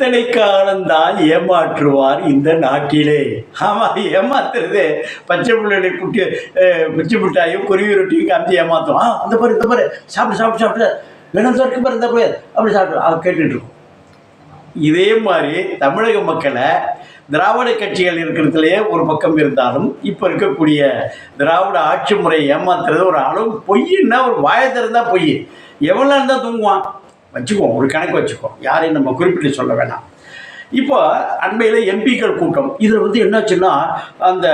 எத்தனை காலம்தான் ஏமாற்றுவார் இந்த நாட்டிலே. ஆமாம், ஏமாத்துறது பச்சை பிள்ளைகளை குட்டி பிச்சு மிட்டாயும் குருவி ரொட்டியும் காமிச்சு ஏமாத்தும். அந்த பாரு இந்த பாரு சாப்பிட்டு சாப்பிட்டு சாப்பிட்டு வேணும் இருக்கு பாரு இந்த பாரு அப்படி சாப்பிட்டு கேட்டுட்ருக்கோம். இதே மாதிரி தமிழக மக்களை திராவிட கட்சிகள் இருக்கிறதுலையே ஒரு பக்கம் இருந்தாலும் இப்போ இருக்கக்கூடிய திராவிட ஆட்சி முறை ஏமாத்துறது ஒரு அளவு. பொய்ன்னா ஒரு வாயை திறந்தால் பொய், எவ்வளோ இருந்தால் தூங்குவான் வச்சுக்குவோம், ஒரு கணக்கு வச்சுக்குவோம், யாரையும் நம்ம குறிப்பிட்டு சொல்ல வேணாம். இப்போ அண்மையில் எம்பிக்கள் கூட்டம், இதில் என்னாச்சுன்னா அந்த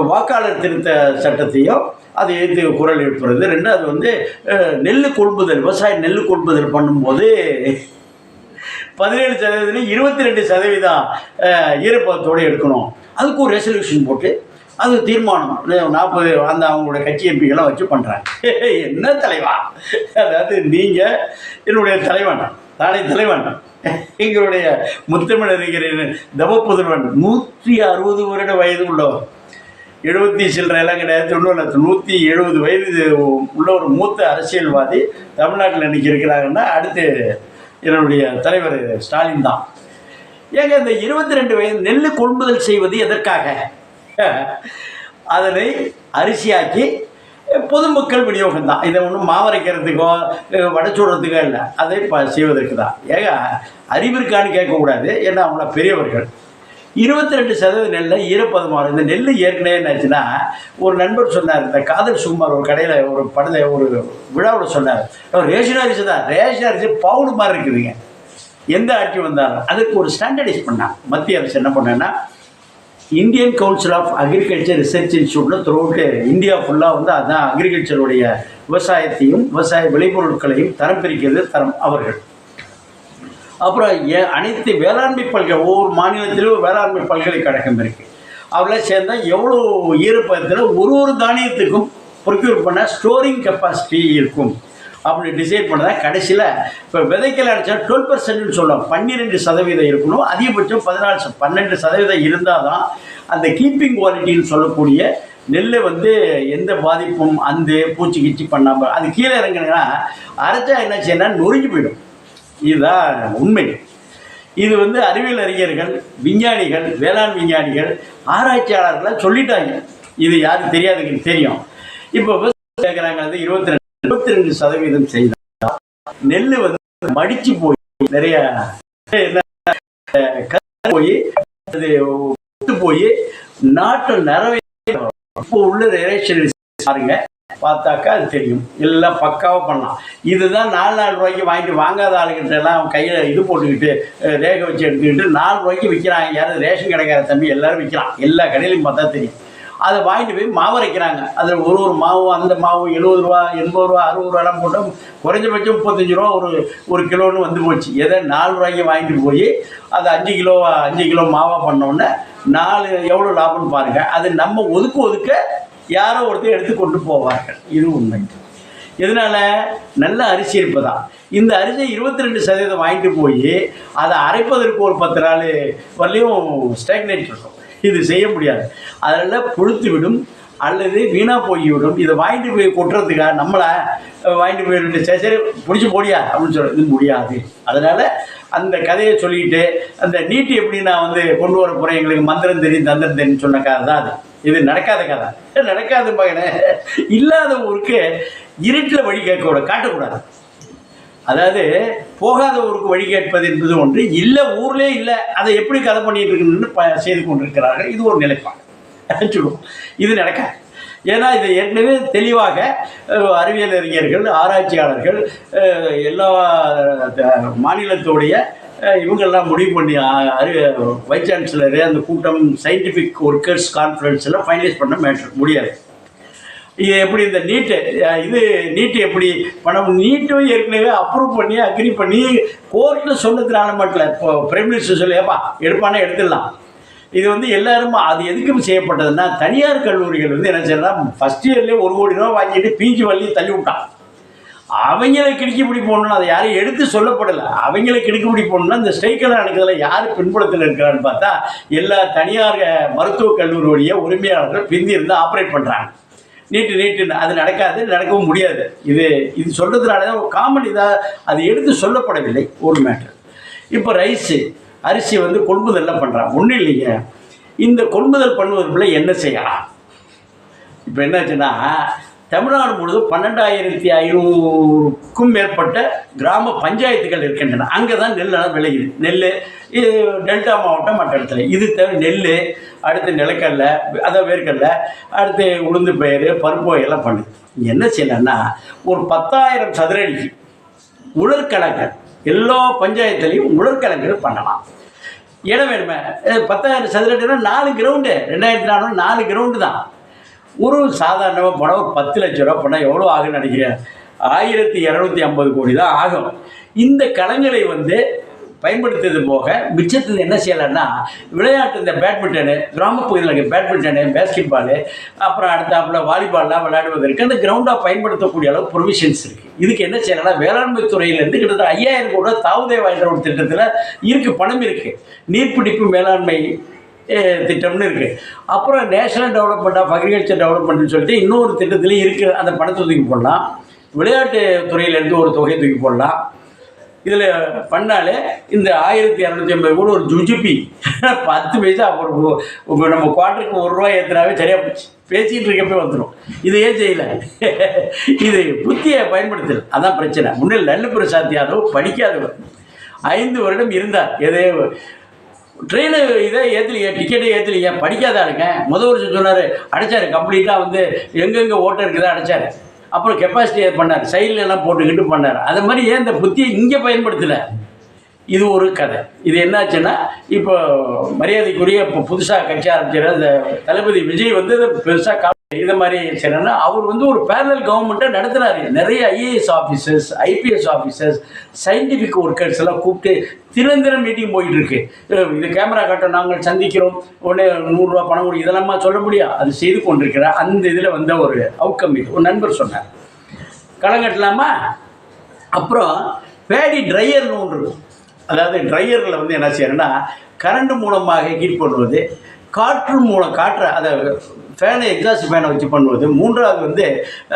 வாக்காளர் திருத்த சட்டத்தையும் அதை எதிர்த்து குரல் எழுப்புறது. ரெண்டாவது நெல் கொள்முதல், விவசாய நெல் கொள்முதல் பண்ணும்போது 17% 22% ஈரப்பதத்தோடு எடுக்கணும். அதுக்கு ஒரு ரெசல்யூஷன் போட்டு அது தீர்மானம் 40 அந்த அவங்களோட கட்சி எம்பிகளாம் வச்சு பண்ணுறாங்க. என்ன தலைவா, அதாவது நீங்கள் என்னுடைய தலைவன், தானே தலைவன், எங்களுடைய முத்தமிழறிஞர் தவப்புதல்வன் 160 வருட வயது உள்ளவர், 70 சில்லறையெல்லாம் கிடையாது, 170 வயது உள்ள ஒரு மூத்த அரசியல்வாதி தமிழ்நாட்டில் இன்றைக்கி இருக்கிறாங்கன்னா அடுத்து என்னுடைய தலைவர் ஸ்டாலின் தான். ஏங்க இந்த 22 வயது நெல் கொள்முதல் செய்வது எதற்காக? அதனை அரிசியாக்கி பொதுமக்கள் விநியோகம் தான். இதை ஒன்றும் மாவரைக்கிறதுக்கோ வடைச்சுடுறதுக்கோ இல்லை, அதை செய்வதற்கு தான். ஏங்க அறிவிற்கான்னு கேட்கக்கூடாது, ஏன்னா அவங்கள பெரியவர்கள். 22% நெல்லை ஈரப்பதமாக இந்த நெல் ஏற்கனவே என்னாச்சுன்னா, ஒரு நண்பர் சொன்னார், இந்த காதல் சுகுமார் ஒரு கடையில் ஒரு படத்தை ஒரு விழாவில் சொன்னார், ரேஷன் அரிசி தான், ரேஷன் அரிசி பவுடு மாதிரி இருக்குதுங்க, எந்த ஆட்சி வந்தாலும். அதுக்கு ஒரு ஸ்டாண்டர்டைஸ் பண்ணான் மத்திய அரசு. என்ன பண்ணேன்னா, Indian council of agriculture research இன்ஸ்டியூட்டில் த்ரூ அவுட் இந்தியா ஃபுல்லாக அதுதான் அக்ரிகல்ச்சருடைய விவசாயத்தையும் விவசாய விளைபொருட்களையும் தரம் பிரிக்கிறது தரம் அவர்கள். அப்புறம் அனைத்து வேளாண்மை ஒவ்வொரு மாநிலத்திலும் வேளாண்மை பல்கலைக்கழகம் இருக்குது. அவெல்லாம் சேர்ந்தால் எவ்வளோ ஈரப்பதத்தில் ஒரு தானியத்துக்கும் ப்ரொக்யூர் பண்ண ஸ்டோரிங் கெப்பாசிட்டி இருக்கும் அப்படி டிசைட் பண்ணதான். கடைசியில் இப்போ விதைக்கல அடித்தா 12% சொல்லலாம், 12% இருக்கணும், அதிகபட்சம் 12% இருந்தால் தான் அந்த கீப்பிங் குவாலிட்டின்னு சொல்லக்கூடிய நெல்லை எந்த பாதிப்பும் அந்த பூச்சி கிச்சி பண்ணாமல் அது கீழே இறங்கினா அரைச்சா என்ன செய்யணும், நொறுங்கி போயிடும். இதுதான் உண்மை. இது அறிவியல் அறிஞர்கள், விஞ்ஞானிகள், வேளாண் விஞ்ஞானிகள், ஆராய்ச்சியாளர்கள்லாம் சொல்லிட்டாங்க. இது யாருக்கு தெரியாதுன்னு தெரியும். இப்போ கேட்குறாங்க, 22% செய்தால் நெல் மடிச்சு போய் நிறைய போய் அது போய் நாட்டில் நிறைய இப்போ உள்ள ரேஷன் பாருங்க, பார்த்தாக்கா அது தெரியும், எல்லாம் பக்காவாக பண்ணலாம். இதுதான் 4 ரூபாய்க்கு வாங்கிட்டு வாங்காத ஆளுகிட்ட எல்லாம் கையில் இது போட்டுக்கிட்டு ரேகை வச்சு எடுத்துக்கிட்டு 4 ரூபாய்க்கு விற்கிறாங்க. யாரும் ரேஷன் கிடைக்காத தம்பி எல்லாரும் விற்கிறான், எல்லா கடையிலையும் பார்த்தா தெரியும். அதை வாங்கிட்டு போய் மாவு அரைக்கிறாங்க. அதில் ஒரு மாவும் அந்த மாவு 70 ரூபா 80 ரூபா 60 ரூபாலாம் போட்டோம், குறைஞ்சபட்சம் 35 ரூபா ஒரு கிலோன்னு போச்சு. எதை 4 ரூபாய்க்கு வாங்கிட்டு போய் அதை 5 கிலோ மாவாக பண்ணோன்னே 4 எவ்வளோ லாபம்னு பாருங்கள். அது நம்ம ஒதுக்க யாரோ ஒருத்தர் எடுத்து கொண்டு போவார்கள். இது உண்மை. இதனால் நல்ல அரிசி இருப்பதான். இந்த அரிசி 22% வாங்கிட்டு போய் அதை அரைப்பதற்கு ஒரு 10 நாள் வரலையும் ஸ்டாக்னேட் இருக்கும். இது செய்ய முடியாது. அதனால் புழுத்து விடும் அல்லது வீணாக போய்விடும். இதை வாங்கிட்டு போய் கொட்டுறதுக்காக நம்மளை வாங்கிட்டு போயிட்டு சரி பிடிச்சி போடியா அப்படின்னு சொல்கிறது முடியாது. அதனால் அந்த கதையை சொல்லிக்கிட்டு அந்த நீட்டு எப்படி நான் கொண்டு வர போகிறேன், எங்களுக்கு மந்திரம் தெரியும் தந்திரம் தெரியும் சொன்ன கதை தான் அது. இது நடக்காத கதை, நடக்காத மகனே. இல்லாத ஊருக்கு இருட்டில் வழி காட்டக்கூடாது. அதாவது போகாத ஊருக்கு வழி கேட்பது என்பது ஒன்று, இல்லை ஊர்லேயே இல்லை, அதை எப்படி கதை பண்ணிட்டு இருக்குன்னு செய்து கொண்டிருக்கிறார்கள். இது ஒரு நிலைப்பாடு சொல்லுவோம். இது நடக்காது. ஏன்னா இது ஏற்கனவே தெளிவாக அறிவியல் அறிஞர்கள், ஆராய்ச்சியாளர்கள், எல்லா மாநிலத்துடைய இவங்கெல்லாம் முடிவு பண்ணி வைஸ் சான்சலரு அந்த கூட்டம் சயின்டிஃபிக் ஒர்க்கர்ஸ் கான்ஃபரன்ஸில் ஃபைனலைஸ் பண்ண முடியாது. இது எப்படி இந்த நீட்டு எப்படி பணம் நீட்டும் ஏற்கனவே அப்ரூவ் பண்ணி அக்ரி பண்ணி கோர்ட்டில் சொன்னதுனால மட்டும் இல்லை. இப்போ பிரைம் மினிஸ்டர் சொல்லி ஏப்பா எடுப்பானே எடுத்துடலாம். இது எல்லாரும் அது எதுக்கும் செய்யப்பட்டதுன்னா, தனியார் கல்லூரிகள் என்ன செய்யலாம், ஃபஸ்ட் இயர்லேயே 1 கோடி ரூபா வாங்கிட்டு பிஜி வழியை தள்ளி விட்டான். அவங்கள கிடுக்கிப்பிடி போடணும்னு அதை யாரும் எடுத்து சொல்லப்படலை. அவங்கள கிடுக்கிப்பிடி போடணும்னா இந்த ஸ்ட்ரைக்கெல்லாம் நடக்கிறதுல யார் பின்புலத்தில் இருக்கிறான்னு பார்த்தா எல்லா தனியார் மருத்துவக் கல்லூரியுடைய உரிமையாளர்கள் பிந்தி இருந்து ஆப்ரேட் பண்ணுறாங்க. நீட்டுன்னு அது நடக்கவும் முடியாது. இது சொல்கிறதுனால தான் ஒரு காமன் இதாக அது எடுத்து சொல்லப்படவில்லை ஒரு மேட்டர். இப்போ ரைஸு அரிசி வந்து கொள்முதல்லாம் பண்ணுறான். ஒன்றும் இல்லைங்க, இந்த கொள்முதல் பண்ணுவதற்குள்ள என்ன செய்யலாம்? இப்போ என்னாச்சுன்னா, தமிழ்நாடு முழுவதும் 12,500க்கும் மேற்பட்ட கிராம பஞ்சாயத்துகள் இருக்கின்றன. அங்கே தான் நெல்லெல்லாம் விளையுது. நெல் இது டெல்டா மாவட்டம் மற்ற இடத்துல. இது தவிர நெல், அடுத்து நிலக்கடலை, அதான் வேர்க்கடலை, அடுத்து உளுந்து பயிர், பருப்பு வகையெல்லாம் பண்ணுது. என்ன செய்யலாம்னா, ஒரு 10,000 சதுரடிக்கு உலர்கலங்கள் எல்லா பஞ்சாயத்துலேயும் உலர்கலங்கள் பண்ணலாம். இடம் வேணுமே. 10,000 சதுரடினா 4 கிரவுண்டு, 2,400 4 கிரவுண்டு தான். ஒரு சாதாரணமாக போனால் ஒரு 10 லட்ச ரூபா போனால் எவ்வளோ ஆகுன்னு நினைக்கிறேன்? 1,250 கோடி தான் ஆகும். இந்த களங்களை வந்து பயன்படுத்துறது போக மிச்சத்துக்கு என்ன செய்யலைன்னா, விளையாட்டு இந்த பேட்மிண்டனு, கிராமப்பகுதியில் இருக்க பேட்மிண்டனு, பேஸ்கெட் பாலு, அப்புறம் அடுத்தாப்புல வாலிபால்லாம் விளையாடுவதற்கு அந்த கிரவுண்டாக பயன்படுத்தக்கூடிய அளவு ப்ரொவிஷன்ஸ் இருக்குது. இதுக்கு என்ன செய்யலைன்னா, வேளாண்மை துறையிலேருந்து கிட்டத்தட்ட 5,000 கோடி தாவுதேவா என்ற ஒரு திட்டத்தில் இருக்குது, பணம் இருக்குது. நீர்பிடிப்பு மேலாண்மை திட்டம்னு இருக்குது. அப்புறம் நேஷனல் டெவலப்மெண்ட் ஆஃப் அக்ரிகல்ச்சர் டெவலப்மெண்ட்னு சொல்லிட்டு இன்னொரு திட்டத்துலேயும் இருக்குது. அந்த பணத்தை தூக்கி போடலாம். விளையாட்டு துறையிலேருந்து ஒரு தொகையை தூக்கி போடலாம். இதில் பண்ணாலே இந்த 1,250 கூட ஒரு ஜுஜிபி 10 பைசா ஒரு நம்ம குவார்ட்டருக்கு ₹1 ஏற்றினாவே சரியாக போச்சு. பேசிகிட்டு இருக்கப்போ வந்துடும். இது ஏன் செய்யலை? இது புத்தியை பயன்படுத்தலை. அதான் பிரச்சனை. முன்னில் லல்லு பிரசாத் யாதவ் படிக்காதவர், 5 வருடம் இருந்தார். எதே ட்ரெயினு இதை ஏற்றலிங்க, டிக்கெட்டே ஏற்றலிங்க, படிக்காத ஆளுங்க. முதல் வருஷம் சொன்னார், அடைச்சார். கம்ப்ளீட்டாக வந்து எங்கெங்கே ஓட்டம் இருக்குதோ அடைச்சார். அப்புறம் கெப்பாசிட்டி பண்ணார், சைடில் எல்லாம் போட்டுக்கிட்டு பண்ணார். அது மாதிரி ஏன் இந்த புத்தியை இங்கே பயன்படுத்தலை? இது ஒரு கதை. இது என்னாச்சுன்னா, இப்போ மரியாதைக்குரிய இப்போ புதுசாக கட்சி ஆரம்பிச்சிட அந்த தளபதி விஜய் வந்து பெருசாக இதை மாதிரி செய்யணும்னா, அவர் வந்து ஒரு பேரலல் கவர்மெண்ட்டை நடத்துகிறாரு. நிறைய IAS officers, IPS officers, scientific workers எல்லாம் கூப்பிட்டு தினம் மீட்டிங் போயிட்டு இருக்கு. இது கேமரா காட்ட நாங்கள் சந்திக்கிறோம், உடனே ₹100 பணம் கொடு, இதெல்லாமா சொல்ல முடியும்? அது செய்து கொண்டிருக்கிற அந்த இதில் வந்த ஒரு அவுட்கம் இது. ஒரு நண்பர் சொன்னார், களம் கட்டலாமா? அப்புறம் பேடி ட்ரையர்னு ஒன்று இருக்கும். அதாவது ட்ரையரில் வந்து என்ன செய்யணும்னா, கரண்ட் மூலமாக ஹீட் பண்ணுவது, காற்று மூலம் காற்றை அதை ஃபேனை எக்ஸாஸ்ட் ஃபேனை வச்சு பண்ணுவது, 3வது வந்து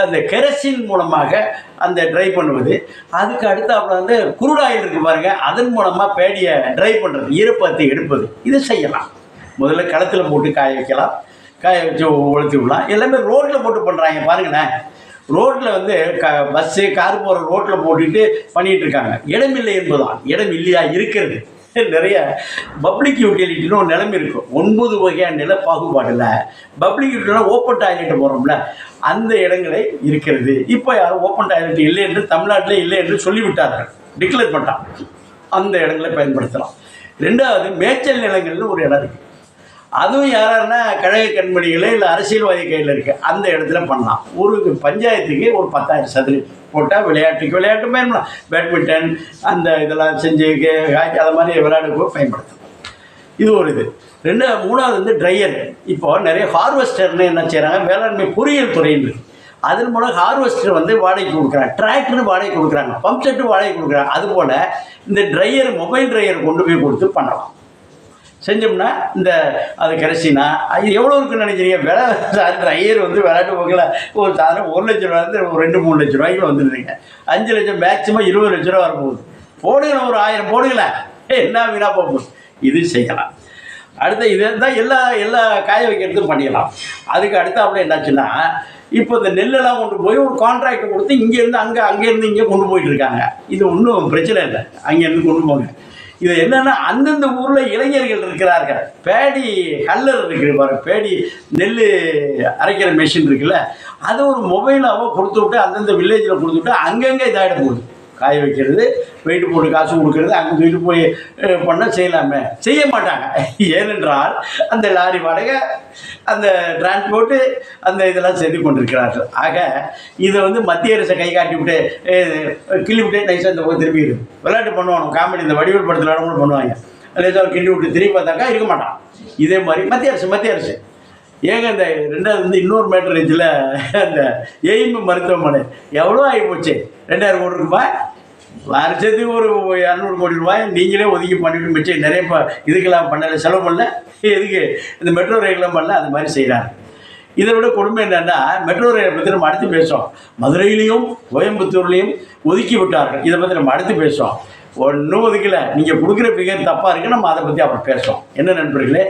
அந்த கெரசின் மூலமாக அந்த ட்ரை பண்ணுவது, அதுக்கு அடுத்தாப்புல வந்து குருடாயில் இருக்குது பாருங்கள், அதன் மூலமாக பேடியை ட்ரை பண்ணுறது, ஈரப்பதத்தை எடுப்பது. இது செய்யலாம். முதல்ல களத்தில் போட்டு காய வைக்கலாம், காய வச்சு உளுத்தி விடலாம். எல்லாமே ரோட்டில் போட்டு பண்ணுறாங்க பாருங்களேன். ரோட்டில் வந்து பஸ்ஸு கார் போகிற ரோட்டில் போட்டுட்டு பண்ணிகிட்டு இருக்காங்க. இடம் இல்லை என்பதுதான். இடம் இல்லையா இருக்கிறது. நிறைய பப்ளிக் யூட்டிலிட்டின்னு ஒரு நிலைமை இருக்கும். 9 வகையான நில பாகுபாடில் பப்ளிக் யூட்டிலிட்டினா ஓப்பன் டாய்லெட்டை போகிறோம்ல, அந்த இடங்களே இருக்கிறது. இப்போ யாரும் ஓப்பன் டாய்லெட் இல்லை என்று தமிழ்நாட்டிலே இல்லை என்று சொல்லிவிட்டார்கள், டிக்ளேர் பண்ணிட்டான். அந்த இடங்களை பயன்படுத்தலாம். 2வது மேய்ச்சல் நிலங்கள்னு ஒரு இடம் இருக்குது. அதுவும் யாருன்னா கழக கண்மணிகளே இல்லை அரசியல்வாதி கையில் இருக்குது. அந்த இடத்துல பண்ணலாம். ஒரு பஞ்சாயத்துக்கு ஒரு 10,000 சதுரம் போட்டால் விளையாட்டு பயன்படலாம். பேட்மிண்டன் அந்த இதெல்லாம் செஞ்சு அதை மாதிரி விளையாடுக்கு பயன்படுத்தலாம். இது ஒரு இது. 3வது வந்து ட்ரையர். இப்போது நிறைய ஹார்வெஸ்டர்னு என்ன செய்கிறாங்க, வேளாண்மை பொறியியல் துறையில் அதன் மூலம் ஹார்வெஸ்டர் வந்து வாடகைக்கு கொடுக்குறாங்க, டிராக்டர் வாடகை கொடுக்குறாங்க, பம்ப் செட்டு வாடகை கொடுக்குறாங்க. அதுபோல் இந்த ட்ரையர், மொபைல் ட்ரையர் கொண்டு போய் கொடுத்து பண்ணலாம். செஞ்சோம்னா இந்த அது கரைசினா அது எவ்வளோ இருக்குன்னு நினைக்கிறீங்க? விலை ட்ரையர் வந்து விளையாட்டு போக்கில் ஒரு சாதாரண 1 லட்ச ரூபாயிருந்து ஒரு 2-3 லட்ச ரூபாய்க்கு வந்துடுதுங்க. 5 லட்சம் மேக்ஸிமம் 20 லட்ச ரூபா வரப்போகுது. போடுங்களேன், ஒரு 1000 போடுங்களேன், என்ன வீணாக போகும். இது செய்யலாம். அடுத்த இதை தான் எல்லா காய வைக்கிறதும் பண்ணிடலாம். அதுக்கு அடுத்தாப்புல என்னாச்சுன்னா, இப்போ இந்த நெல்லெல்லாம் கொண்டு போய் ஒரு கான்ட்ராக்டை கொடுத்து இங்கேருந்து அங்கேருந்து இங்கே கொண்டு போயிட்டு இருக்காங்க. இது ஒன்றும் பிரச்சனை இல்லை, அங்கேருந்து கொண்டு போங்க. இது என்னென்னா, அந்தந்த ஊரில் இளைஞர்கள் இருக்கிறார்கள். பேடி கல்லர் இருக்குது பாரு, பேடி நெல் அரைக்கிற மெஷின் இருக்குல்ல, அதை ஒரு மொபைலாவோ கொடுத்து விட்டு அந்தந்த வில்லேஜில் கொடுத்து விட்டு அங்கங்கே இதாகிட போகுது. காய வைக்கிறது, வெயிட்டு போட்டு காசு கொடுக்கறது, அங்கே தூக்கிட்டு போய் பண்ண செய்யலாமே, செய்ய மாட்டாங்க. ஏனென்றால் அந்த லாரி வாடகை, அந்த டிரான்ஸ்போர்ட்டு, அந்த இதெல்லாம் செய்து கொண்டிருக்கிறார்கள். ஆக இதை வந்து மத்திய அரசை கை காட்டி விட்டு கிள்ளி விட்டு நைஸாக இந்த பக்கம் திரும்பி இருக்குது. விளையாட்டு பண்ணுவாங்க, காமெடி இந்த வடிவேல் படத்தில் கூட பண்ணுவாங்க. லேசாக கிள்ளி விட்டு திரும்பி பார்த்தாக்கா இருக்க மாட்டான். இதே மாதிரி மத்திய அரசு ஏங்க இந்த 2வது வந்து இன்னொரு மேட்டர் இருந்துச்சுல, அந்த எய்ம் மருத்துவமனை எவ்வளோ ஆகி போச்சு? 2,000 கோடி ரூபாய், வருஷத்துக்கு ஒரு 200 கோடி ரூபாய் நீங்களே ஒதுக்கி பண்ணிவிட்டு மிச்சம் நிறைய இதுக்கெல்லாம் பண்ணல, செலவு பண்ணல. எதுக்கு இந்த மெட்ரோ ரயிலெலாம் பண்ணல? அது மாதிரி செய்கிறாங்க. இதை விட கொடுமை என்னென்னா, மெட்ரோ ரயிலை பற்றி நம்ம அடுத்து பேசுவோம். மதுரையிலையும் கோயம்புத்தூர்லேயும் ஒதுக்கி விட்டார்கள். இதை பற்றி நம்ம அடுத்து பேசுவோம். ஒன்றும் ஒதுக்கல. நீங்கள் கொடுக்குற ஃபிகர் தப்பாக இருக்குது. நம்ம அதை பற்றி அப்புறம் பேசுவோம். என்ன நண்பர்களே?